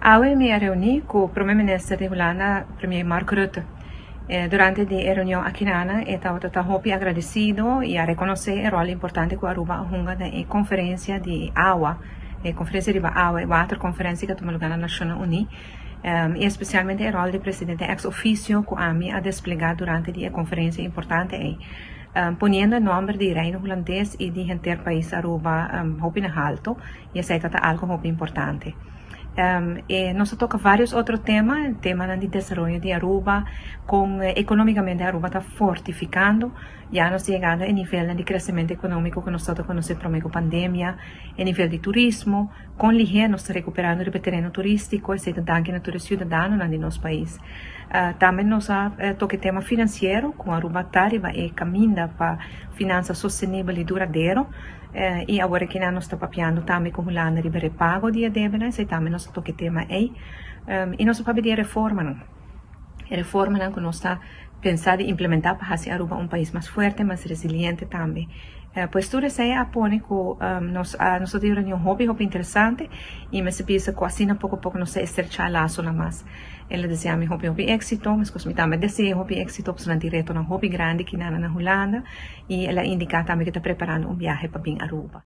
Awe me reuní com o primeiro-ministro de Holanda, Premier Mark Rutte. Durante a reunião aqui na Ana, estava muito agradecido e a reconhecer o rol importante que a Aruba junga na conferência de água, a conferência de água, a outra conferência que toma lugar na Nações Unidas, e especialmente o rol do presidente ex-officio que a mim a desplegar durante a conferência importante ponendo o nome de reino holandês e de gente do país Aruba muito alto, e isso é algo muito importante. Nós toca vários outros temas, tema de desenvolvimento de Aruba, economicamente Aruba está fortificando, já nós chegando a nível de crescimento econômico que nós conhecemos por pandemia, a nível de turismo, com ligeiro nós recuperando o terreno turístico, e cidadania natural cidadano no nosso país. Também nós toca tema financeiro, com Aruba Tariba e caminha para finanças sustentável e duradouro. E agora que nós estamos papiando também com Holanda de repago de dívidas, e também nós toque tema aí. E nós vamos pedir reforma, reforma que nós está pensando em implementar para fazer Aruba um país mais forte, mais resiliente também. Pois tudo isso aí apone que nós temos uma reunião muito interessante e me pensa que assim pouco a pouco nós estrechar laço lá mais. Ela deseja muito êxito, mas que também deseja muito êxito para o retorno muito grande que na Holanda e ela indica também que está preparando viagem para Aruba.